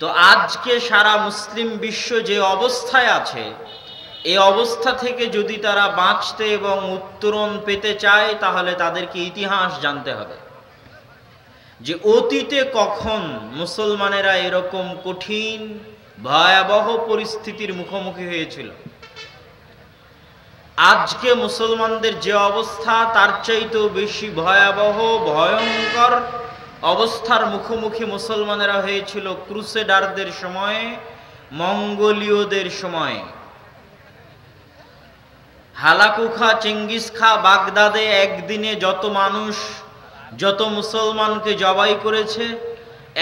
তো আজকে সারা মুসলিম বিশ্ব যে অবস্থায় আছে, এই অবস্থা থেকে যদি তারা বাঁচতে এবং উত্তরণ পেতে চায়, তাহলে তাদেরকে ইতিহাস জানতে হবে যে অতীতে কখন মুসলমানেরা এরকম কঠিন ভয়াবহ পরিস্থিতির মুখোমুখি হয়েছিল। আজকে মুসলমানদের যে অবস্থা, তার চাইতেও বেশি ভয়াবহ ভয়ঙ্কর অবস্থার মুখোমুখি মুসলমানেরা হয়েছিল ক্রুসেডারদের সময়ে, মঙ্গোলীয়দের সময়ে। হালাকু খা, চেঙ্গিস খা বাগদাদে একদিনে যত মানুষ, যত মুসলমানকে জবাই করেছে,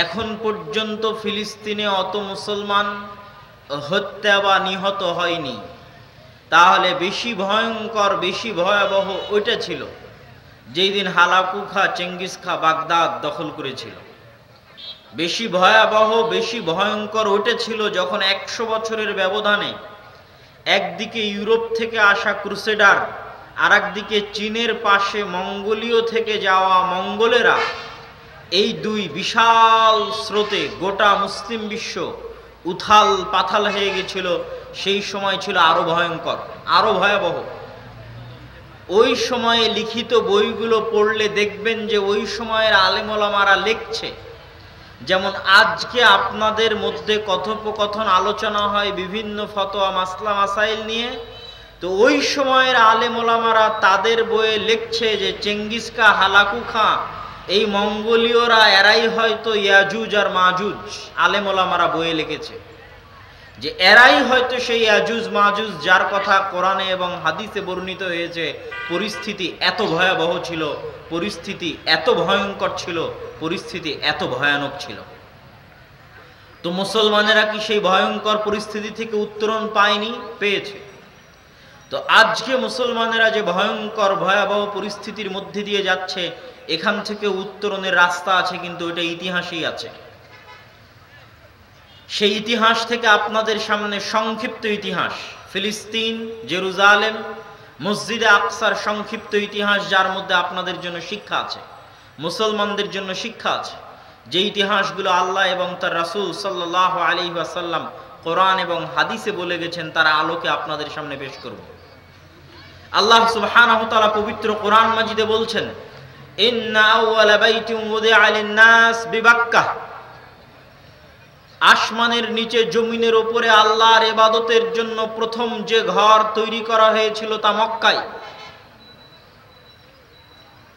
এখন পর্যন্ত ফিলিস্তিনে অত মুসলমান হত্যা বা নিহত হয়নি। তাহলে বেশি ভয়ঙ্কর, বেশি ভয়াবহ ওইটা ছিল যেই দিন হালাকু খা, চেঙ্গিস খা বাগদাদ দখল করেছিল। বেশি ভয়াবহ, বেশি ভয়ঙ্কর ওইটা ছিল যখন 100 বছরের ব্যবধানে একদিকে ইউরোপ থেকে আসা ক্রুসেডার, আর একদিকে চীনের পাশে মঙ্গোলীয় থেকে যাওয়া মঙ্গলেরা, এই দুই বিশাল স্রোতে গোটা মুসলিম বিশ্ব উথাল পাথাল হয়ে গেছিল। সেই সময় ছিল আরো ভয়ঙ্কর, আরো ভয়াবহ। ওই সময়ে লিখিত বইগুলো পড়লে দেখবেন যে ওই সময়ের আলেম ওলামারা লিখছে, যেমন আজকে আপনাদের মধ্যে কথোপকথন আলোচনা হয় বিভিন্ন ফতোয়া মাসলা মাসাইল নিয়ে, তো ওই সময়ের আলেম ওলামারা তাদের বইয়ে লিখছে যে চেঙ্গিস খা, হালাকু খা, এই মঙ্গোলীয়রা এরাই হয়তো ইয়াজুজ আর মাজুজ। আলেম ওলামারা বইয়ে লিখেছে যে এরাই হয়তো সেই ইয়াজুজ মাজুজ যার কথা কোরআনে এবং হাদিসে বর্ণিত হয়েছে। পরিস্থিতি এত ভয়াবহ ছিল, পরিস্থিতি এত ভয়ঙ্কর ছিল, পরিস্থিতি এত ভয়ানক ছিল। তো মুসলমানেরা কি সেই ভয়ঙ্কর পরিস্থিতি থেকে উত্তরণ পায়নি? পেয়েছে। তো আজকে মুসলমানেরা যে ভয়ঙ্কর ভয়াবহ পরিস্থিতির মধ্যে দিয়ে যাচ্ছে, এখান থেকে উত্তরণের রাস্তা আছে, কিন্তু এটা ইতিহাসেই আছে। সেই ইতিহাস থেকে আপনাদের সামনে সংক্ষিপ্ত ইতিহাস, ফিলিস্তিন, জেরুজালেম, মসজিদে আকসার সংক্ষিপ্ত ইতিহাস, যার মধ্যে আপনাদের জন্য শিক্ষা আছে, মুসলমানদের জন্য শিক্ষা আছে। যে ইতিহাসগুলো আল্লাহ এবং তার রাসূল সাল্লাল্লাহু আলাইহি ওয়াসাল্লাম কোরআন এবং হাদিসে বলে গেছেন, তার আলোকে আপনাদের সামনে পেশ করব। আল্লাহ সুবহানাহু ওয়া তাআলা পবিত্র কোরআন মাজিদে বলছেন, ইন্না আউওয়ালা বাইতিন উযিআ লিন-নাস বিবাক্কাহ, আসমানের নিচে জমিনের উপরে আল্লাহর ইবাদতের জন্য প্রথম যে ঘর তৈরি করা হয়েছিল তা মক্কায়।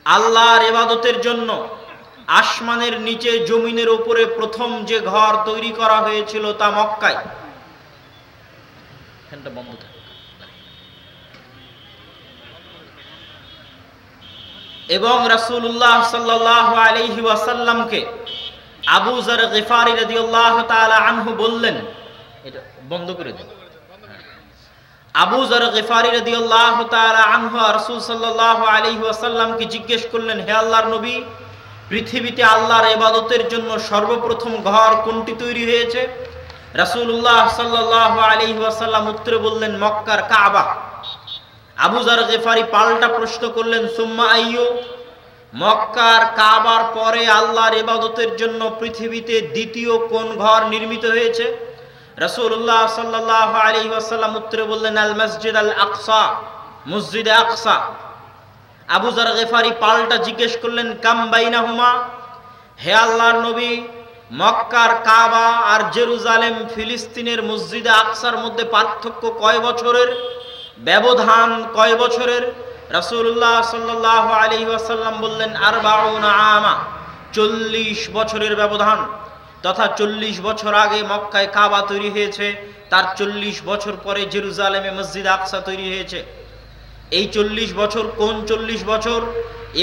আল্লাহর ইবাদতের জন্য আসমানের নিচে জমিনের উপরে প্রথম যে ঘর তৈরি করা হয়েছিল তা মক্কায়। ফ্যানটা বন্ধ থাকে। এবং রাসূলুল্লাহ সাল্লাল্লাহু আলাইহি ওয়াসাল্লামকে আবু যর গিফারি রাদিয়াল্লাহু তাআলা আনহু বললেন, এটা বন্ধ করে দিন। আবু যর গিফারি রাদিয়াল্লাহু তাআলা আনহু রাসূল সাল্লাল্লাহু আলাইহি ওয়াসাল্লামকে জিজ্ঞেস করলেন, হে আল্লাহর নবী, পৃথিবীতে আল্লাহর ইবাদতের জন্য সর্বপ্রথম ঘর কোনটি তৈরি হয়েছে? রাসূলুল্লাহ সাল্লাল্লাহু আলাইহি ওয়াসাল্লাম উত্তরে বললেন, মক্কার কাবা। আবু যর গিফারি পাল্টা প্রশ্ন করলেন, সুম্মা আইয়ু, মক্কার কাবার পরে আল্লাহর ইবাদতের জন্য পৃথিবীতে দ্বিতীয় কোন ঘর নির্মিত হয়েছে? রাসূলুল্লাহ সাল্লাল্লাহু আলাইহি ওয়াসাল্লাম উত্তরে বললেন, আল মসজিদ আল আকসা, মসজিদে আকসা। আবু যর গিফারি পাল্টা জিজ্ঞেস করলেন, কাম বাইনাহুমা, হে আল্লাহর নবী, মক্কার কাবা আর জেরুজালেম ফিলিস্তিনের মসজিদে আকসার মধ্যে পার্থক্য কয় বছরের, ব্যবধান কয় বছরের? রাসূলুল্লাহ সাল্লাল্লাহু আলাইহি ওয়াসাল্লাম বললেন, 40 আমা, 40 বছরের ব্যবধান। তথা 40 বছর আগে মক্কায় কাবা তৈরি হয়েছে, তার 40 বছর পরে জেরুজালেমে মসজিদ আকসা তৈরি হয়েছে। এই 40 বছর কোন 40 বছর?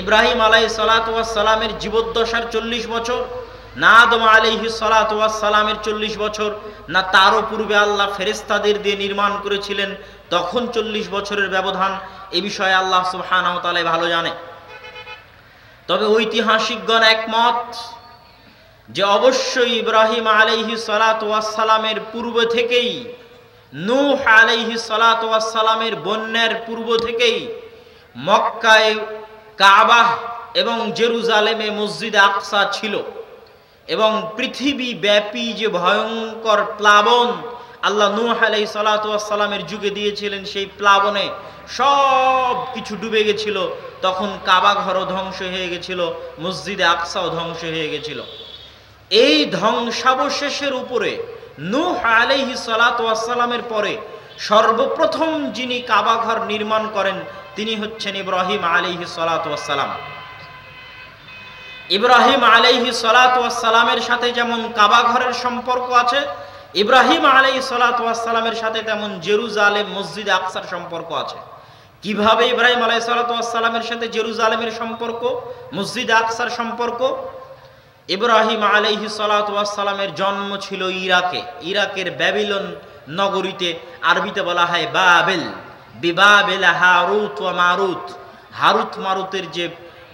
ইব্রাহিম আলাইহিস সালাতু ওয়াস সালামের জীবদ্দশার 40 বছর, না আদম আলাইহিস সালাতু ওয়াস সালামের 40 বছর, না তারও পূর্বে আল্লাহ ফেরেশতাদের দিয়ে নির্মাণ করেছিলেন তখন 40 বছরের ব্যবধান। এই বিষয়ে আল্লাহ সুবহানাহু ওয়া তাআলা ভালো জানে। তবে ঐতিহাসিকগণ একমত যে অবশ্যই ইব্রাহিম আলাইহিস সালাতু ওয়াস সালামের পূর্ব থেকেই, নূহ আলাইহিস সালাতু ওয়াস সালামের বন্যার পূর্ব থেকেই মক্কায় কাবা এবং জেরুজালেমে মসজিদ আকসা ছিল। এবং পৃথিবী ব্যাপী যে ভয়ঙ্কর প্লাবন আল্লাহ নূহ আলাইহিস সালাতু ওয়াস সালামের যুগে দিয়েছিলেন, সেই প্লাবনে সব কিছু ডুবে গেছিল। তখন কাবা ঘরও ধ্বংস হয়ে গেছিল, মসজিদে আকসাও ধ্বংস হয়ে গেছিল। এই ধ্বংসাবশেষের উপরে নূহ আলাইহিস সালাতু ওয়াস সালামের পরে সর্বপ্রথম যিনি কাবা ঘর নির্মাণ করেন তিনি হচ্ছেন ইব্রাহিম আলাইহিস সালাতু ওয়াস সালাম। ইব্রাহিম আলাইহিস সালাতু ওয়াস সালামের সাথে যেমন কাবা ঘরের সম্পর্ক আছে, ইব্রাহিম আলাইহিস সালাতু ওয়াস সালামের সাথে তেমন জেরুজালেম মসজিদে আকসার সম্পর্ক আছে। কিভাবে ইব্রাহিম আলাইহিস সালাতু ওয়াস সালামের সাথে জেরুজালেমের সম্পর্ক, মসজিদে আকসার সম্পর্ক? ইব্রাহিম আলাইহিস সালাতু ওয়াস সালামের জন্ম ছিল ইরাকে, ইরাকের ব্যাবিলন নগরীতে। আরবিতে বলা হয় বাবেল, বিবাবেল হারুত ওয়া মারুত। হারুত মারুতের যে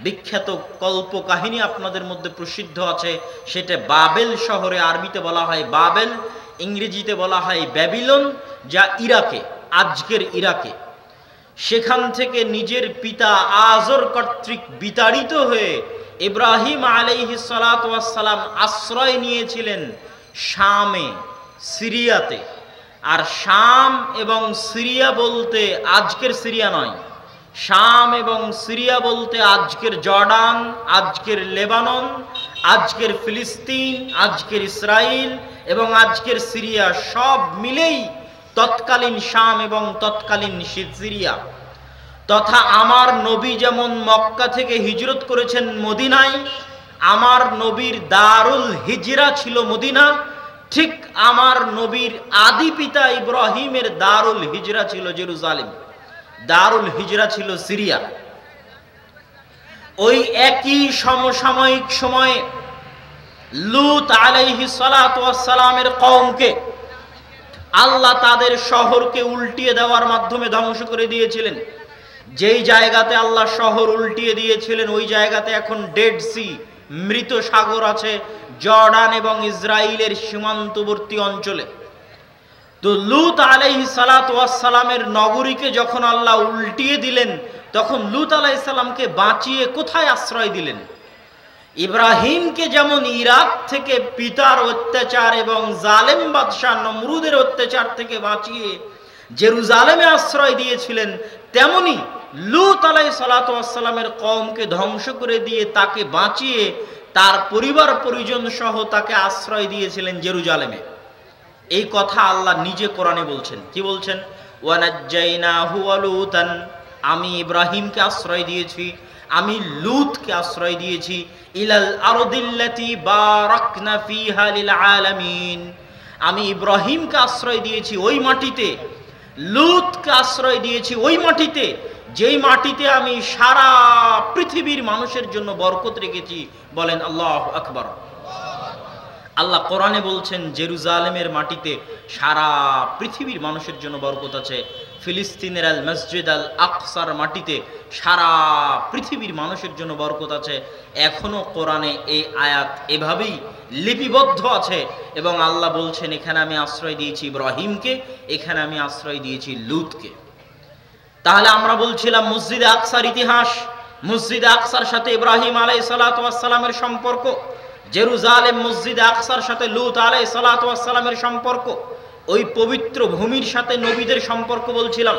বিখ্যাত কল্প কাহিনী আপনাদের মধ্যে প্রসিদ্ধ আছে, সেটা বাবেল শহরে, আরবিতে বলা হয় বাবেল, ইংরেজিতে বলা হয় ব্যাবিলন, যা ইরাকে, আজকের ইরাকে। সেখান থেকে নিজের পিতা আজর কর্তৃক বিতাড়িত হয়ে ইব্রাহিম আলাইহিস সালাতু ওয়াস সালাম আশ্রয় নিয়েছিলেন শামে, সিরিয়াতে। আর শাম এবং সিরিয়া বলতে আজকের সিরিয়া নয়, শাম এবং সিরিয়া বলতে আজকের জর্ডান, আজকের লেবানন, আজকের ফিলিস্তিন, আজকের ইসরায়েল এবং আজকের সিরিয়া সব মিলেই তৎকালীন শাম এবং তৎকালীন সিরিয়া। তথা আমার নবী যেমন মক্কা থেকে হিজরত করেছেন মদিনায়, আমার নবীর দারুল হিজরা ছিল মদিনা, ঠিক আমার নবীর আদি পিতা ইব্রাহিমের দারুল হিজরা ছিল জেরুজালেম, দারুল হিজরা ছিল সিরিয়া। ওই একই সমসাময়িক সময়ে লূত আলাইহিস সালাতু ওয়াস সালামের কওমকে আল্লাহ তাদের শহরকে উল্টিয়ে দেওয়ার মাধ্যমে ধ্বংস করে দিয়েছিলেন। যেই জায়গাতে আল্লাহ শহর উল্টিয়ে দিয়েছিলেন ওই জায়গাতে এখন ডেড সি, মৃত সাগর আছে, জর্ডান এবং ইসরায়েলের সীমান্তবর্তী অঞ্চলে। তো লূত আলাইহিস সালাতু ওয়াস সালামের নগরীকে যখন আল্লাহ উল্টিয়ে দিলেন, তখন লূত আলাইহিস সালামকে বাঁচিয়ে কোথায় আশ্রয় দিলেন? ইব্রাহিমকে যেমন ইরাক থেকে পিতার অত্যাচার এবং জালেম বাদশাহ নমরুদের অত্যাচার থেকে বাঁচিয়ে জেরুজালেমে আশ্রয় দিয়েছিলেন, তেমনি লূত আলাইহিস সালাতু ওয়াস সালামের কওমকে ধ্বংস করে দিয়ে তাকে বাঁচিয়ে তার পরিবার পরিজন সহ তাকে আশ্রয় দিয়েছিলেন জেরুজালেমে। এই কথা আল্লাহ নিজে কোরআনে বলছেন। কি বলছেন? ওয়ানাজ্জাইনাহু ওয়া লূতান, আমি ইব্রাহিমকে আশ্রয় দিয়েছি, আমি লূতকে আশ্রয় দিয়েছি, ইলাল আরদিল্লাতি বারাকনা ফিহা লিল আলামিন, আমি ইব্রাহিমকে আশ্রয় দিয়েছি ওই মাটিতে, লূতকে আশ্রয় দিয়েছি ওই মাটিতে, যেই মাটিতে আমি সারা পৃথিবীর মানুষের জন্য বরকত রেখেছি। বলেন আল্লাহু আকবার। আল্লাহ কোরআনে বলছেন জেরুজালেমের মাটিতে সারা পৃথিবীর মানুষের জন্য বরকত আছে। ফিলিস্তিনের আল মসজিদ আল আকসার মাটিতে সারা পৃথিবীর মানুষের জন্য বরকত আছে। এখনো কোরআনে এই আয়াত এভাবেই লিপিবদ্ধ আছে এবং আল্লাহ বলছেন এখানে আমি আশ্রয় দিয়েছি ইব্রাহিমকে, এখানে আমি আশ্রয় দিয়েছি লূতকে। তাহলে আমরা বলছিলাম মসজিদে আকসার ইতিহাস, মসজিদে আকসার সাথে ইব্রাহিম আলাইহিস সালাতু ওয়াস সালামের সম্পর্ক, জেরুজালেম মসজিদে আকসার সাথে লূত আলাইহিস সালাতু ওয়াস সালামের সম্পর্ক, ওই পবিত্র ভূমির সাথে নবীদের সম্পর্ক বলছিলাম।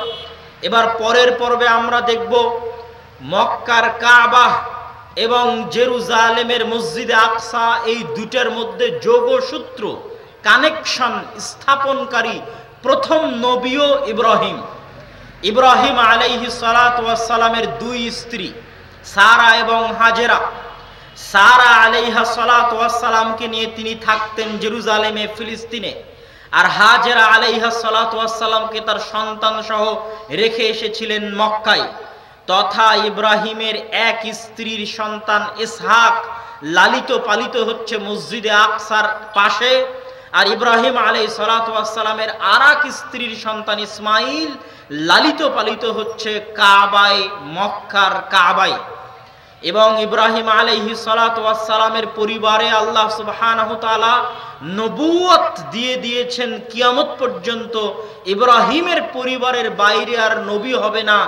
এবার পরের পর্বে আমরা দেখব মক্কার কাবা এবং জেরুজালেমের মসজিদে আকসা, এই দুটার মধ্যে যোগসূত্র, কানেকশন স্থাপনকারী প্রথম নবীও ইব্রাহিম। ইব্রাহিম আলাইহিস সালাতু ওয়াস সালামের দুই স্ত্রী সারা এবং হাজেরা। সারা আলাইহা সালাতু ওয়াস সালামকে নিয়ে তিনি থাকতেন জেরুজালেমে, ফিলিস্তিনে, আর হাজেরা আলাইহা সালাতু ওয়াস সালামকে তার সন্তান সহ রেখে এসেছিলেন মক্কায়। তথা ইব্রাহিমের এক স্ত্রীর সন্তান ইসহাক লালিত পালিত হচ্ছে মসজিদে আকসার পাশে, আর ইব্রাহিম আলাইহিস সালাতু ওয়াস সালামের আরেক স্ত্রীর সন্তান ইসমাইল লালিত পালিত হচ্ছে কাবায়, মক্কার কাবায়। এবং ইব্রাহিম আলাইহিস সালাতু ওয়াস সালামের পরিবারে আল্লাহ সুবহানাহু তাআলা নবুয়ত দিয়ে দিয়েছেন কিয়ামত পর্যন্ত ইব্রাহিমের পরিবারের বাইরে আর নবী হবে না।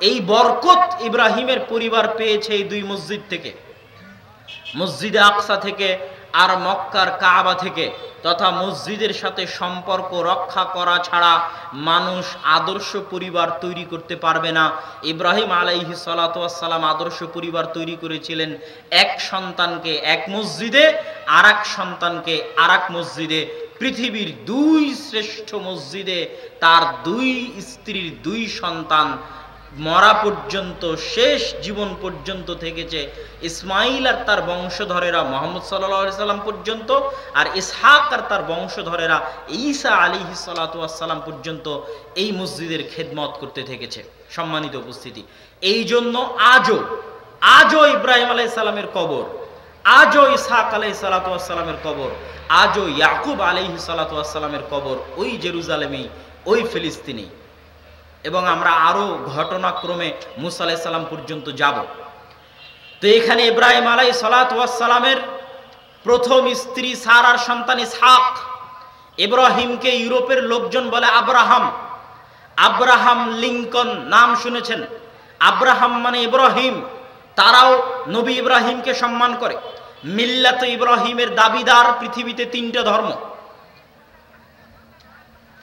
এই বরকত ইব্রাহিমের পরিবার পেয়েছে এই দুই মসজিদ থেকে, মসজিদে আকসা থেকে আর মক্কার কাবা থেকে তথা মসজিদের সাথে সম্পর্ক রক্ষা করা ছাড়া মানুষ আদর্শ পরিবার তৈরি করতে পারবে না। ইব্রাহিম আলাইহিস সালাতু ওয়াস সালাম আদর্শ পরিবার তৈরি করেছিলেন এক সন্তানকে এক মসজিদে, আর এক সন্তানকে আর এক মসজিদে। পৃথিবীর দুই শ্রেষ্ঠ মসজিদে তার দুই স্ত্রীর দুই সন্তান মরা পর্যন্ত, শেষ জীবন পর্যন্ত থেকেছে। ইসমাইল আর তার বংশধরেরা মুহাম্মদ সাল্লাল্লাহু আলাইহি সাল্লাম পর্যন্ত, আর ইসহাক আর তার বংশধরেরা ঈসা আলাইহিস সালাতু ওয়াস সালাম পর্যন্ত এই মসজিদের খেদমত করতে থেকেছে। সম্মানিত উপস্থিতি, এই জন্য আজও ইব্রাহিম আলাইহিস সালামের কবর, আজও ইসহাক আলাইহিস সালাতু ওয়াস সালামের কবর, আজও ইয়াকুব আলাইহিস সালাতু ওয়াস সালামের কবর ওই জেরুজালেমেই, ওই ফিলিস্তিনেই। এবং আমরা আরো ঘটনাক্রমে মুসা আলাইহিস সালাম পর্যন্ত যাব। তো এখানে ইব্রাহিম আলাইহিস সালাতু ওয়াস সালামের প্রথম স্ত্রী সারার সন্তান ইসহাক। ইব্রাহিমকে ইউরোপের লোকজন বলে আব্রাহাম লিঙ্কন, নাম শুনেছেন? আব্রাহাম মানে ইব্রাহিম। তারাও নবী ইব্রাহিমকে সম্মান করে। মিল্লাত ইব্রাহিমের দাবিদার পৃথিবীতে তিনটা ধর্ম,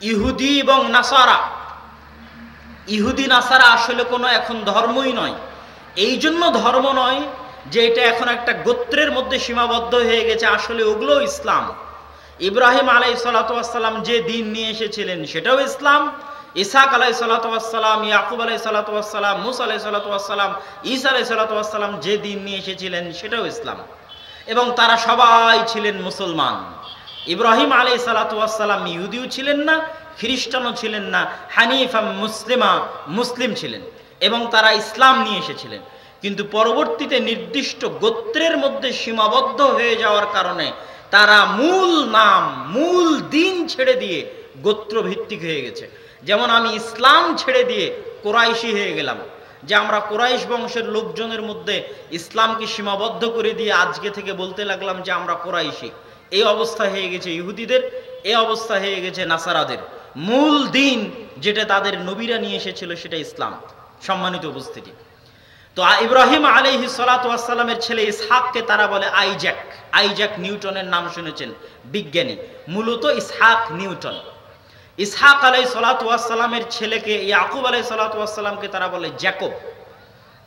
ইহুদি এবং নাসারা। ইহুদি নাসারা আসলে কোনো এখন ধর্মই নয়। এই জন্য ধর্ম নয় যে এটা এখন একটা গোত্রের মধ্যে সীমাবদ্ধ হয়ে গেছে, আসলে ওগুলো ইসলাম। ইব্রাহিম আলাইহিস সালাতু ওয়াস সালাম যে দিন নিয়ে এসেছিলেন সেটাও ইসলাম। ইসহাক আলাইহিস সালাতু ওয়াস সালাম, ইয়াকুব আলাইহিস সালাতু ওয়াস সালাম, মুসা আলাইহিস সালাতু ওয়াস সালাম, ঈসা আলাইহিস সালাতু ওয়াস সালাম যে দিন নিয়ে এসেছিলেন সেটাও ইসলাম। এবং তারা সবাই ছিলেন মুসলমান। ইব্রাহিম আলাইহিস সালাতু ওয়াস সালাম ইহুদিও ছিলেন না, খ্রিস্টানও ছিলেন না, হানিফা মুসলিম ছিলেন, এবং তারা ইসলাম নিয়ে এসেছিলেন। কিন্তু পরবর্তীতে নির্দিষ্ট গোত্রের মধ্যে সীমাবদ্ধ হয়ে যাওয়ার কারণে তারা মূল নাম, মূল দিন ছেড়ে দিয়ে গোত্র ভিত্তিক হয়ে গেছে। যেমন আমি ইসলাম ছেড়ে দিয়ে কোরাইশি হয়ে গেলাম, যে আমরা কোরাইশ বংশের লোকজনের মধ্যে ইসলামকে সীমাবদ্ধ করে দিয়ে আজকে থেকে বলতে লাগলাম যে আমরা কোরাইশি। এই অবস্থা হয়ে গেছে ইহুদিদের, এই অবস্থা হয়ে গেছে নাসারাদের। মূল দিন যেটা তাদের নবীরা নিয়ে এসেছিল সেটা ইসলাম। সম্মানিত উপস্থিতি, তো ইব্রাহিম আলাইহিস সালাতু ওয়াস সালামের ছেলে ইসহাককে তারা বলে আইজাক নিউটনের নাম শুনেছেন, বিজ্ঞানী। মূলত ইসহাক নিউটন। ইসহাক আলাইহিস সালাতু ওয়াস সালামের ছেলেকে ইয়াকুব আলাইহিস সালাতু ওয়াস সালামকে তারা বলে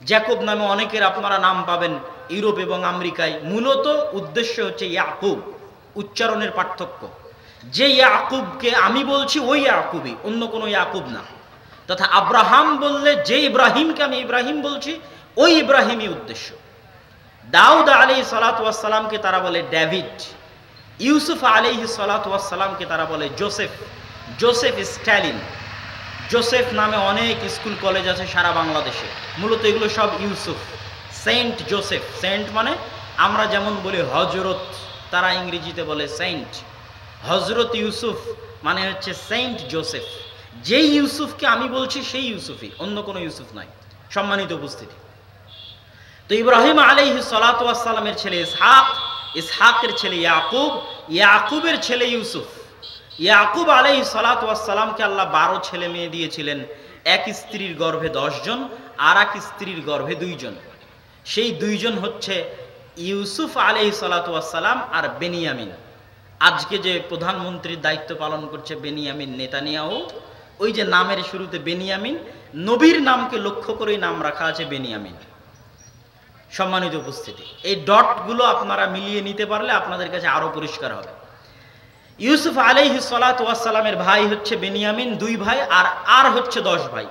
জ্যাকব নামে অনেকের আপনারা নাম পাবেন ইউরোপ এবং আমেরিকায়। মূলত উদ্দেশ্য হচ্ছে ইয়াকুব, উচ্চারণের পার্থক্য। যে ইয়াকুবকে আমি বলছি ওই ইয়াকুবই, অন্য কোনো ইয়াকুব না। তথা আব্রাহাম বললে যে ইব্রাহিমকে আমি ইব্রাহিম বলছি ওই ইব্রাহিমই উদ্দেশ্য। দাউদ আলাইহিস সালাতু ওয়াস সালামকে তারা বলে ডেভিড। ইউসুফ আলাইহিস সালাতু ওয়াস সালামকে তারা বলে জোসেফ স্ট্যালিন। জোসেফ নামে অনেক স্কুল কলেজ আছে সারা বাংলাদেশে। মূলত এগুলো সব ইউসুফ। সেন্ট জোসেফ, সেন্ট মানে আমরা যেমন বলি হজরত, তারা ইংরেজিতে বলে সেন্ট। হজরত ইউসুফ মানে হচ্ছে সেন্ট জোসেফ। যেই ইউসুফকে আমি বলছি সেই ইউসুফই, অন্য কোনো ইউসুফ নয়। সম্মানিত উপস্থিতি, তো ইব্রাহিম আলাইহিস সালাতু ওয়াস সালামের ছেলে ইসহাকের ছেলে ইয়াকুবের ছেলে ইউসুফ। ইয়াকুব আলাইহিস সালাতু ওয়াস সালামকে আল্লাহ 12 ছেলে মেয়ে দিয়েছিলেন। এক স্ত্রীর গর্ভে 10 জন, আর এক স্ত্রীর গর্ভে 2 জন। সেই 2 জন হচ্ছে ইউসুফ আলাইহিস সালাতু ওয়াস সালাম আর বেনিয়ামিন। আজকে যে প্রধানমন্ত্রীর দায়িত্ব পালন করছে বেনিয়ামিন নেতানিয়াহু, ওই যে নামের শুরুতে বেনিয়ামিন, নবীর নামকে লক্ষ্য করেই নাম রাখা আছে বেনিয়ামিন। সম্মানিত উপস্থিতি, এই ডটগুলো আপনারা মিলিয়ে নিতে পারলে আপনাদের কাছে আরো পরিষ্কার হবে। ইউসুফ আলাইহিস সালাতু ওয়াস সালামের ভাই হচ্ছে বেনিয়ামিন, 2 ভাই, আর হচ্ছে 10 ভাই।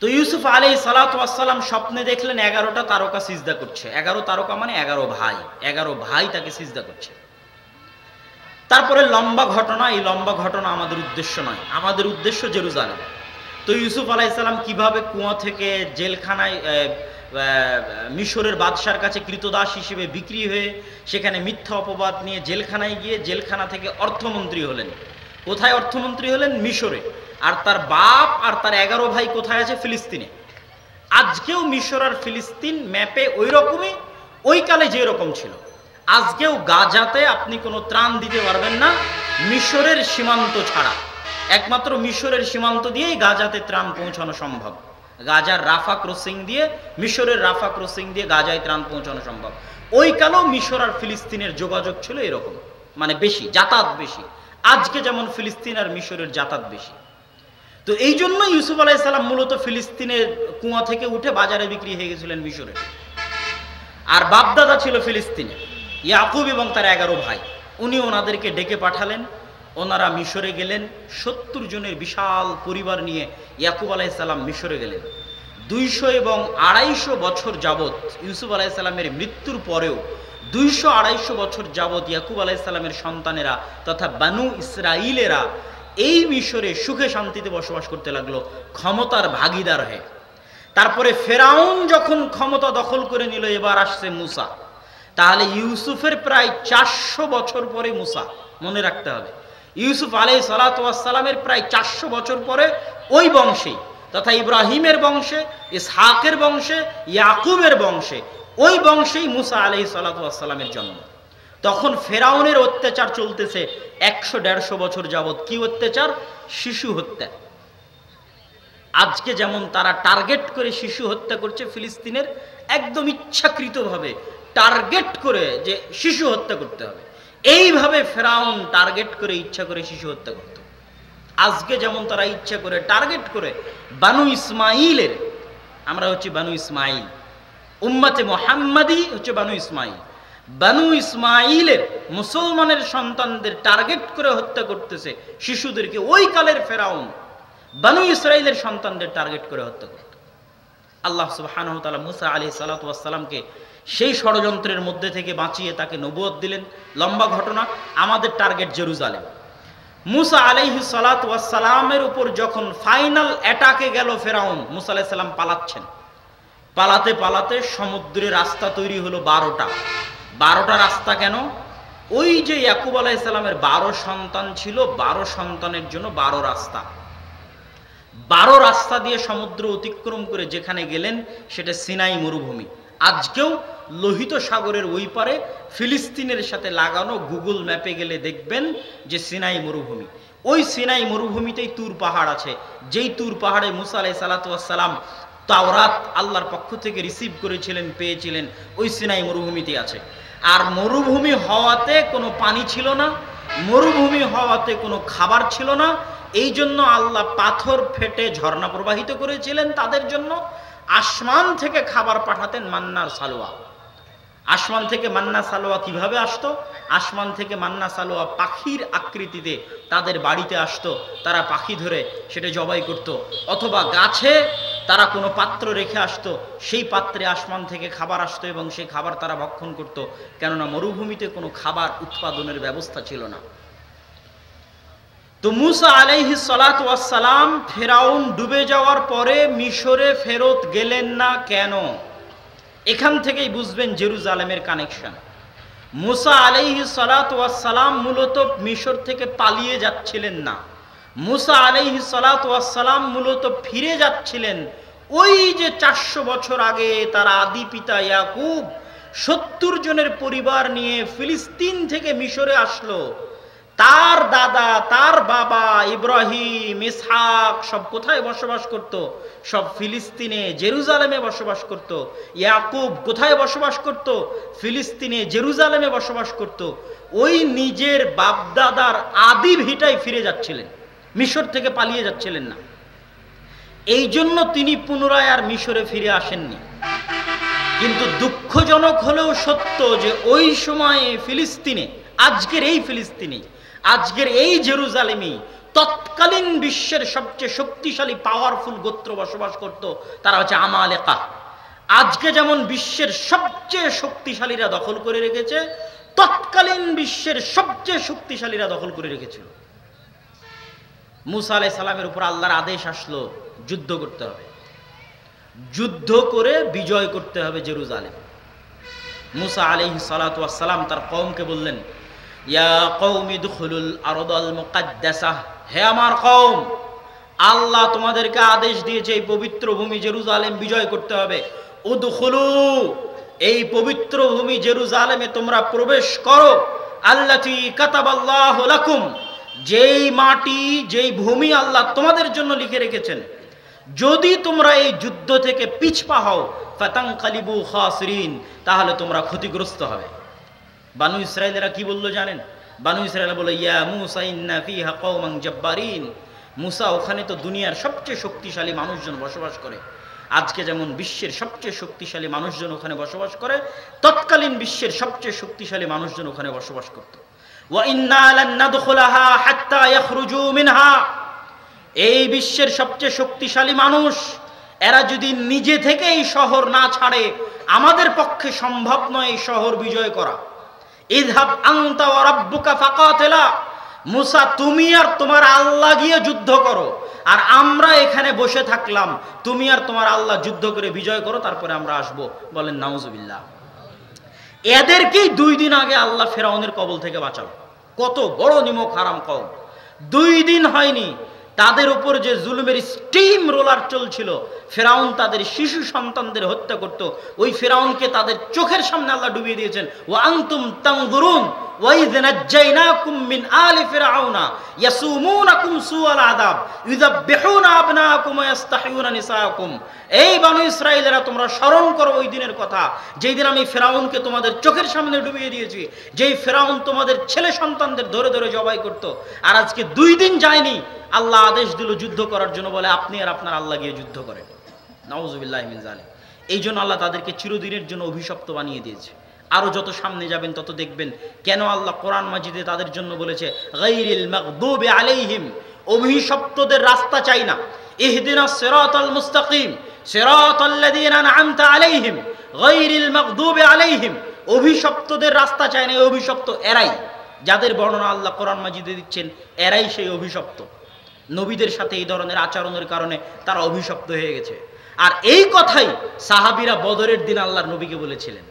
তো ইউসুফ আলাইহিস সালাতু ওয়াস সালাম স্বপ্নে দেখলেন 11টা তারকা সিজদা করছে। 11 তারকা মানে 11 ভাই তাকে সিজদা করছে। তারপরে লম্বা ঘটনা। এই লম্বা ঘটনা আমাদের উদ্দেশ্য নয়, আমাদের উদ্দেশ্য জেরুজালেম। তো ইউসুফ আলাইহিস সালাম কিভাবে কুয়া থেকে জেলখানায় মিশরের বাদশার কাছে কৃতদাস হিসেবে বিক্রি হয়ে সেখানে মিথ্যা অপবাদ নিয়ে জেলখানায় গিয়ে জেলখানা থেকে অর্থমন্ত্রী হলেন। কোথায় অর্থমন্ত্রী হলেন? মিশরে। আর তার বাপ আর তার 11 ভাই কোথায় আছে? ফিলিস্তিনে। আজকেও মিশর আর ফিলিস্তিন ম্যাপে ওই রকমই, ওই কালে যে রকম ছিল। আজকেও গাজাতে আপনি কোনো ত্রাণ দিতে পারবেন না মিশরের সীমান্ত ছাড়া। একমাত্র মিশরের সীমান্ত দিয়েই গাজাতে ত্রাণ পৌঁছানো সম্ভব। গাজার রাফা ক্রসিং দিয়ে, মিশরের রাফা ক্রসিং দিয়ে গাজায় ত্রাণ পৌঁছানো সম্ভব। ওই কালেও মিশর আর ফিলিস্তিনের যোগাযোগ ছিল এরকম, মানে বেশি, যাতায়াত বেশি। আজকে যেমন ফিলিস্তিন আর মিশরের যাতায়াত বেশি। তো এই জন্য ইউসুফ আলাইহিস সালাম মূলত ফিলিস্তিনের কুয়া থেকে উঠে বাজারে বিক্রি হয়ে গেছিলেন মিশরে। আর বাপদাদা ছিল ফিলিস্তিনে, ইয়াকুব এবং তার 11 ভাই। উনি ওনাদেরকে ডেকে পাঠালেন, ওনারা মিশরে গেলেন। 70 জনের বিশাল পরিবার নিয়ে ইয়াকুব আলাইহিস সালাম মিশরে গেলেন। 200 এবং 250 বছর যাবৎ ইউসুফ আলাইহিস সালামের মৃত্যুর পরেও 200-250 বছর যাবৎ ইয়াকুব আলাইহিস সালামের সন্তানেরা তথা বানু ইসরাইলেরা এই মিশরে সুখে শান্তিতে বসবাস করতে লাগলো, ক্ষমতার ভাগীদার হয়ে। তারপরে ফেরাউন যখন ক্ষমতা দখল করে নিল, এবার আসছে মুসা। তাহলে ইউসুফের প্রায় 400 বছর পরে মুসা, মনে রাখতে হবে। ইউসুফ আলাইহিস সালাতু ওয়াস সালামের প্রায় 400 বছর পরে ওই বংশে তথা ইব্রাহিমের বংশে, ইসহাকের বংশে, ইয়াকুবের বংশে, ওই বংশেই মুসা আলাইহিস সালাতু ওয়াস সালামের জন্ম। তখন ফেরাউনের অত্যাচার চলতেছে 100-150 বছর যাবৎ। কি অত্যাচার? শিশু হত্যা। আজকে যেমন তারা টার্গেট করে শিশু হত্যা করছে ফিলিস্তিনের, একদম ইচ্ছাকৃতভাবে টার্গেট করে যে শিশু হত্যা করতে হবে, এইভাবে ফেরাউন টার্গেট করে ইচ্ছা করে শিশু হত্যা করত। আজকে যেমন তারা ইচ্ছা করে টার্গেট করে বানু ইসমাইলের, আমরা হচ্ছে বানু ইসমাইল, উম্মতে মুহাম্মাদি হচ্ছে বানু ইসমাইল, বানু ইসমাইলের মুসলমানের সন্তানদের টার্গেট করে হত্যা করতেছে শিশুদেরকে। ওই কালের ফেরাউন বানু ইসরাইলের সন্তানদের টার্গেট করে হত্যা করত। আল্লাহ সুবহানাহু ওয়া তাআলা মুসা আলাইহিস সালাতু ওয়াস সালামকে সেই ষড়যন্ত্রের মধ্যে থেকে বাঁচিয়ে তাকে নবুয়ত দিলেন। লম্বা ঘটনা। আমাদের টার্গেট জেরুজালেম। মুসা আলাইহিস সালাতু ওয়াস সালামের উপর যখন ফাইনাল অ্যাটাকে গেল ফেরাউন, মুসা আলাইহিস সালাম পালাচ্ছেন। পালাতে পালাতে সমুদ্রে রাস্তা তৈরি হলো 12টা। 12টা রাস্তা কেন? ওই যে ইয়াকুব আলাইহিস সালামের 12 সন্তান ছিল, 12 সন্তানের জন্য 12 রাস্তা। 12 রাস্তা দিয়ে সমুদ্র অতিক্রম করে যেখানে গেলেন সেটা সিনাই মরুভূমি। আজকেও লোহিত সাগরের ওই পারে ফিলিস্তিনের সাথে লাগানো গুগল ম্যাপে গেলে দেখবেন যে সিনাই মরুভূমি। ওই সিনাই মরুভূমিতেই তুর পাহাড় আছে, যেই তুর পাহাড়ে মুসা আলাইহিস সালাতু ওয়াস সালাম তাওরাত আল্লাহর পক্ষ থেকে রিসিভ করেছিলেন, পেয়েছিলেন, ওই সিনাই মরুভূমিতে আছে। আর মরুভূমি হওয়াতে কোনো পানি ছিল না, মরুভূমি হওয়াতে কোনো খাবার ছিল না। এই জন্য আল্লাহ পাথর ফেটে ঝর্ণা প্রবাহিত করেছিলেন তাদের জন্য। আসমান থেকে খাবার পাঠাতেন, মান্নার সালোয়া। আসমান থেকে মান্না সালোয়া কিভাবে আসতো? আসমান থেকে মান্না সালোয়া পাখির আকৃতিতে তাদের বাড়িতে আসতো। তারা পাখি ধরে সেটা জবাই করত, অথবা গাছে তারা কোনো পাত্র রেখে আসতো, সেই পাত্রে আসমান থেকে খাবার আসতো এবং সেই খাবার তারা ভক্ষণ করত। কেননা মরুভূমিতে কোনো খাবার উৎপাদনের ব্যবস্থা ছিল না। তো মুসা আলাইহিস সালাতু ওয়াস সালাম ফেরাউন ডুবে যাওয়ার পরে মিশরে ফেরত গেলেন না কেন? এখান থেকেই বুঝবেন জেরুজালেমের কানেকশন। মুসা আলাইহিস সালাতু ওয়াস সালাম মূলত মিশর থেকে পালিয়ে যাচ্ছিলেন না। মুসা আলাইহিস সালাতু ওয়াস সালাম মূলত ফিরে যাচ্ছিলেন ওই যে 400 বছর আগে তার আদি পিতা ইয়াকুব 70 জনের পরিবার নিয়ে ফিলিস্তিন থেকে মিশরে আসলো। তার দাদা, তার বাবা ইব্রাহিম, ইসহাক সব কোথায় বসবাস করত? সব ফিলিস্তিনে, জেরুজালেমে বসবাস করত। ইয়াকুব কোথায় বসবাস করত? ফিলিস্তিনে, জেরুজালেমে বসবাস করত। ওই নিজের বাপদাদার আদি ভিটায় ফিরে যাচ্ছিলেন, মিশর থেকে পালিয়ে যাচ্ছিলেন না। এই জন্য তিনি পুনরায় আর মিশরে ফিরে আসেননি। কিন্তু দুঃখজনক হলেও সত্য যে ওই সময়ে ফিলিস্তিনে, আজকের এই ফিলিস্তিনে, আজকের এই জেরুজালেমে তৎকালীন বিশ্বের সবচেয়ে শক্তিশালী পাওয়ারফুল গোত্র বসবাস করত। তারা হচ্ছে আমালেকা। আজকে যেমন বিশ্বের সবচেয়ে শক্তিশালীরা দখল করে রেখেছে, তৎকালীন বিশ্বের সবচেয়ে শক্তিশালীরা দখল করে রেখেছিল। মুসা আলাইহিস সালামের উপর আল্লাহর আদেশ আসলো, যুদ্ধ করতে হবে, যুদ্ধ করে বিজয় করতে হবে জেরুজালেম। মুসা আলাইহিস সালাতু ওয়াস সালাম তার কওমকে বললেন, ইয়া কওমি দুখুলুল আরদাল মুকাদ্দাসাহ, হে আমার কওম, আল্লাহ তোমাদেরকে আদেশ দিয়েছে এই পবিত্র ভূমি জেরুজালেম বিজয় করতে হবে। উদখুলু, এই পবিত্র ভূমি জেরুজালেমে তোমরা প্রবেশ করো। আল্লাতী কাতাবাল্লাহু লাকুম, যেই মাটি, যেই ভূমি আল্লাহ তোমাদের জন্য লিখে রেখেছেন, যদি তোমরা এই যুদ্ধ থেকে পিছপা হও ফাতানকালিবু খাসিরিন, তাহলে তোমরা ক্ষতিগ্রস্ত হবে। বানু ইসরাইলেরা কি বললো জানেন? বানু ইসরাইল বলে, ইয়া মুসা ইন্না ফিহা কওমান জাব্বারিন, মুসা ওখানে তো দুনিয়ার সবচেয়ে শক্তিশালী মানুষজন বসবাস করে। আজকে যেমন বিশ্বের সবচেয়ে শক্তিশালী মানুষজন ওখানে বসবাস করে, তৎকালীন বিশ্বের সবচেয়ে শক্তিশালী মানুষজন ওখানে বসবাস করত। ওয়া ইন্না লান নাদখুলাহা হাত্তা ইয়াখরুজু মিনহা, এই বিশ্বের সবচেয়ে শক্তিশালী মানুষ, এরা যদি নিজে থেকে এই শহর না ছাড়ে, আমাদের পক্ষে সম্ভব নয় এই শহর বিজয় করা। ইযহাব আনতা ওয়া রাব্বুকা ফাকাতিলা, মুসা তুমি আর তোমার আল্লাহ গিয়ে যুদ্ধ করো, আর আমরা এখানে বসে থাকলাম, তুমি আর তোমার আল্লাহ যুদ্ধ করে বিজয় করো, তারপরে আমরা আসবো। বলেন নাউজুবিল্লাহ। এদেরকেই 2 দিন আগে আল্লাহ ফেরাউনের কবল থেকে বাঁচালো। কত বড় নিমক হারাম কওম! 2 দিন হয়নি, তাদের উপর যে জুলুমের স্টিম রোলার চলছিল, ফেরাউন তাদের শিশু সন্তানদের হত্যা করত, ওই ফেরাউনকে তাদের চোখের সামনে আল্লাহ ডুবিয়ে দিয়েছেন। ওয়া আনতুম তানজুরুন ওয়া ইয নাজ্জাইনাকুম মিন আলি ফিরআউনা ইয়াসুমুনাকুম সুআল আযাব ইউযাববিহুনা আবনাকুম ওয়া ইস্তাহিউনা নিসাআকুম। এই বনু ইসরাঈলেরা, তোমরা স্মরণ করো ওই দিনের কথা, যেই দিন আমি ফেরাউনকে তোমাদের চোখের সামনে ডুবিয়ে দিয়েছি, যেই ফেরাউন তোমাদের ছেলে সন্তানদের ধরে ধরে জবাই করত। আর আজকে 2 দিন যায়নি, আল্লাহ আদেশ দিল যুদ্ধ করার জন্য, বলে আপনি আর আপনার আল্লাহ গিয়ে যুদ্ধ করেন। নাউজুবিল্লাহি মিন যালিক। এই জন্য আল্লাহ তাদেরকে চিরদিনের জন্য অভিশপ্ত বানিয়ে দিয়েছে। আরো যত সামনে যাবেন তত দেখবেন কেন আল্লাহ কোরআন মাজিদে তাদের জন্য বলেছে গায়রিল মাগদুবি আলাইহিম, অভিশপ্তদের রাস্তা চাই না। ইহদিনাস সিরাতাল মুস্তাকিম সিরাতাল্লাযীনা আন'আমতা আলাইহিম গায়রিল মাগদুবি আলাইহিম, অভিশপ্তদের রাস্তা চাই না। এই অভিশপ্ত এরাই, যাদের বর্ণনা আল্লাহ কোরআন মাজিদে দিচ্ছেন, এরাই সেই অভিশপ্ত। নবীদের সাথে এই ধরনের আচরণের কারণে তারা অভিশপ্ত হয়ে গেছে। আর এই কথাই সাহাবীরা বদরের দিন আল্লাহর নবীকে বলেছিলেন।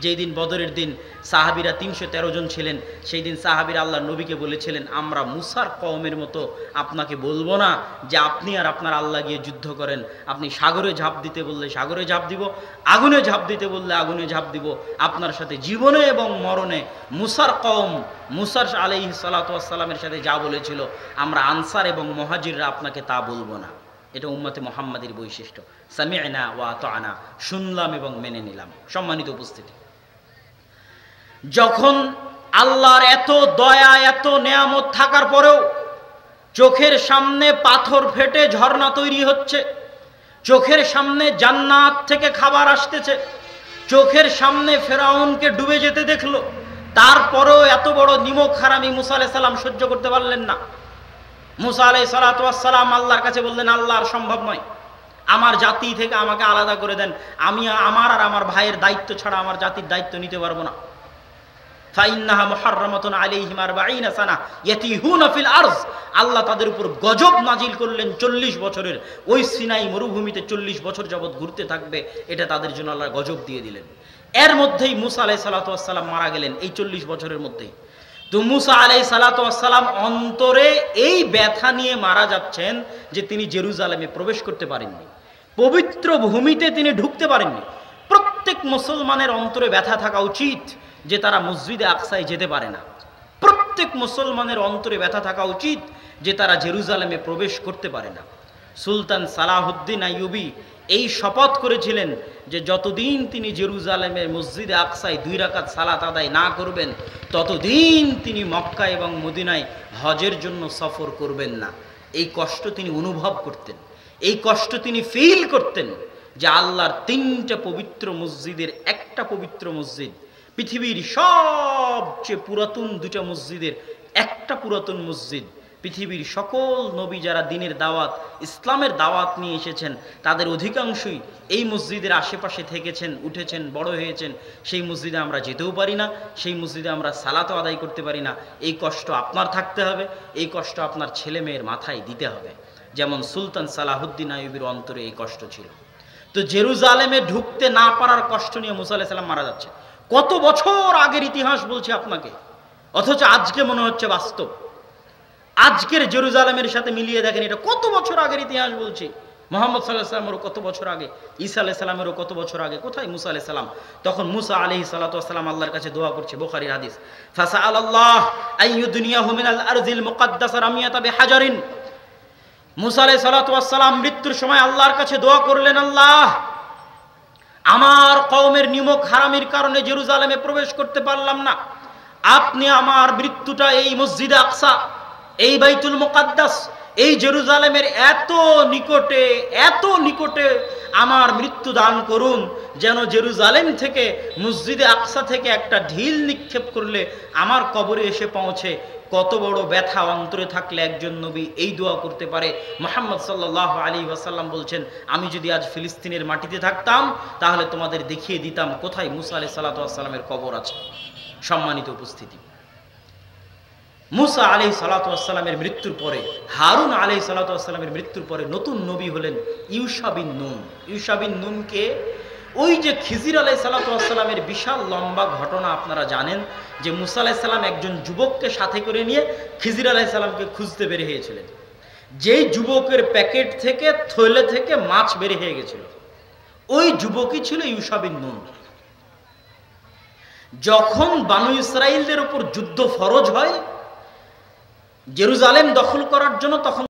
যেই দিন বদরের দিন সাহাবীরা 313 জন ছিলেন, সেই দিন সাহাবীরা আল্লাহর নবীকে বলেছিলেন, আমরা মুসার কওমের মতো আপনাকে বলবো না যে আপনি আর আপনার আল্লাহ গিয়ে যুদ্ধ করেন। আপনি সাগরে ঝাঁপ দিতে বললে সাগরে ঝাঁপ দিব, আগুনে ঝাঁপ দিতে বললে আগুনে ঝাঁপ দিব। আপনার সাথে জীবনে এবং মরণে মুসার কওম, মুসার আলাইহিস সালাতু ওয়াস সালামের সাথে যা বলেছিল, আমরা আনসার এবং মুহাজিররা আপনাকে তা বলবো না। এটা উম্মতে মুহাম্মাদের বৈশিষ্ট্য। সামি'না ওয়া আতা'না, শুনলাম এবং মেনে নিলাম। সম্মানিত উপস্থিতি, যখন আল্লাহর এত দয়া, এত নেয়ামত থাকার পরেও চোখের সামনে পাথর ফেটে ঝর্ণা তৈরি হচ্ছে, চোখের সামনে জান্নাত থেকে খাবার আসতেছে, চোখের সামনে ফেরাউনকে ডুবে যেতে দেখলো, তারপরেও এত বড় নিমক হারামি মুসা আলাইহিস সালাম সহ্য করতে পারলেন না। মুসা আলাইহিস সালাতু ওয়াস সালাম আল্লাহর কাছে বললেন, আল্লাহ আর সম্ভব নয়, আমার জাতি থেকে আমাকে আলাদা করে দেন, আমি আমার আর আমার ভাইয়ের দায়িত্ব ছাড়া আমার জাতির দায়িত্ব নিতে পারবো না। ফাইন্নাহা মুহাররামাতুন আলাইহিম 40 সানা ইয়াতিহুনা ফিল আরজ, আল্লাহ তাদের উপর গজব নাজিল করলেন 40 বছরের। ওই সিনাই মরুভূমিতে 40 বছর যাবত ঘুরতে থাকবে, এটা তাদের জন্য আল্লাহ গজব দিয়ে দিলেন। এর মধ্যেই মুসা আলাইহিস সালাতু ওয়াস সালাম মারা গেলেন, এই 40 বছরের মধ্যেই। তো মুসা আলাইহিস সালাতু ওয়াস সালাম অন্তরে এই ব্যথা নিয়ে মারা যাচ্ছেন যে তিনি জেরুজালেমে প্রবেশ করতে পারেননি, পবিত্র ভূমিতে তিনি ঢুকতে পারেননি। প্রত্যেক মুসলমানের অন্তরে ব্যথা থাকা উচিত যে তারা মসজিদে আকসায় যেতে পারে না। প্রত্যেক মুসলমানের অন্তরে ব্যথা থাকা উচিত যে তারা জেরুজালেমে প্রবেশ করতে পারে না। সুলতান সালাহুদ্দিন আইয়ুবী এই শপথ করেছিলেন যে যতদিন তিনি জেরুজালেমের মসজিদে আকসায় 2 রাকাত সালাত আদায় না করবেন, ততদিন তিনি মক্কা এবং মদিনায় হজের জন্য সফর করবেন না। এই কষ্ট তিনি অনুভব করতেন, এই কষ্ট তিনি ফিল করতেন যে আল্লাহর 3টা পবিত্র মসজিদের একটা পবিত্র মসজিদ, পৃথিবীর সবচেয়ে পুরাতন 2টা মসজিদের একটা পুরাতন মসজিদ, পৃথিবীর সকল নবী যারা দ্বীনের দাওয়াত, ইসলামের দাওয়াত নিয়ে এসেছেন, তাদের অধিকাংশই এই মসজিদের আশেপাশে থেকেছেন, উঠেছেন, বড় হয়েছেন। সেই মসজিদে আমরা যেতেও পারি না, সেই মসজিদে আমরা সালাতও আদায় করতে পারি না। এই কষ্ট আপনার থাকতে হবে, এই কষ্ট আপনার ছেলে মেয়ের মাথায় দিতে হবে, যেমন সুলতান সালাহুদ্দিন আইয়ুবীর অন্তরে এই কষ্ট ছিল। তো জেরুজালেমে ঢুকতে না পারার কষ্ট নিয়ে মুসা আলাইহিস সালাম মারা যাচ্ছে। কত বছর আগের ইতিহাস বলছি আপনাকে, অথচ আজকে মনে হচ্ছে বাস্তব। আজকের জেরুজালেমের সাথে মিলিয়ে দেখেন, এটা কত বছর আগের ইতিহাস বলছি। মুহাম্মদ সাল্লাল্লাহু আলাইহি ওয়াসাল্লামেরও কত বছর আগে, ঈসা আলাইহিস সালামেরও কত বছর আগে। কোথায় মুসা আলাইহিস সালাম? তখন মুসা আলাইহিস সালাতু ওয়াস সালাম আল্লাহর কাছে দোয়া করছে, বুখারীর হাদিস, ফাসাআলাল্লাহ আইয়ুদনিয়াহু মিনাল আরজিল মুকাদ্দাসা রামিয়াতা বিহাজারিন। মুসা আলাইহিস সালাতু ওয়াস সালাম মৃত্যুর সময় আল্লাহর কাছে দোয়া করলেন, আল্লাহ, আমার কওমের নিমক হারামির কারণে জেরুজালেমে প্রবেশ করতে পারলাম না, আপনি আমার মৃত্যুটা এই মসজিদে আকসা, এই বাইতুল মুকাদ্দাস, এই জেরুজালেমের এত নিকটে আমার মৃত্যু দান করুন, যেন জেরুজালেম থেকে মসজিদে আকসা থেকে একটা ঢিল নিক্ষেপ করলে আমার কবরে এসে পৌঁছে। কত বড় ব্যথা অন্তরে থাকলে একজন নবী এই দোয়া করতে পারে। মুহাম্মদ সাল্লাল্লাহু আলাইহি ওয়াসাল্লাম বলছেন, আমি যদি আজ ফিলিস্তিনের মাটিতে থাকতাম তাহলে তোমাদের দেখিয়ে দিতাম কোথায় মুসা আলাইহিস সালাতু ওয়াস সালামের কবর আছে। সম্মানিত উপস্থিতি, মুসা আলাইহিস সালাতু ওয়াস সালামের মৃত্যুর পরে, হারুন আলাইহিস সালাতু ওয়াস সালামের মৃত্যুর পরে নতুন নবী হলেন ইউশা বিন নুন। ইউশা বিন নুনকে ওই যে খিজির আলাইহিস সালাতু ওয়াস সালামের বিশাল লম্বা ঘটনা আপনারা জানেন, যে মুসা আলাইহিস সালাম একজন যুবককে সাথে করে নিয়ে খিজির আলাইহিস সালামকে খুঁজতে বের হয়েছিলেন। যেই যুবকের প্যাকেট থেকে, থলে থেকে মাছ বের হয়ে গেছিল, ওই যুবকই ছিল ইউশা বিন নুন। যখন বানু ইসরাইলদের উপর যুদ্ধ ফরজ হয় জেরুজালেম দখল করার জন্য, তখন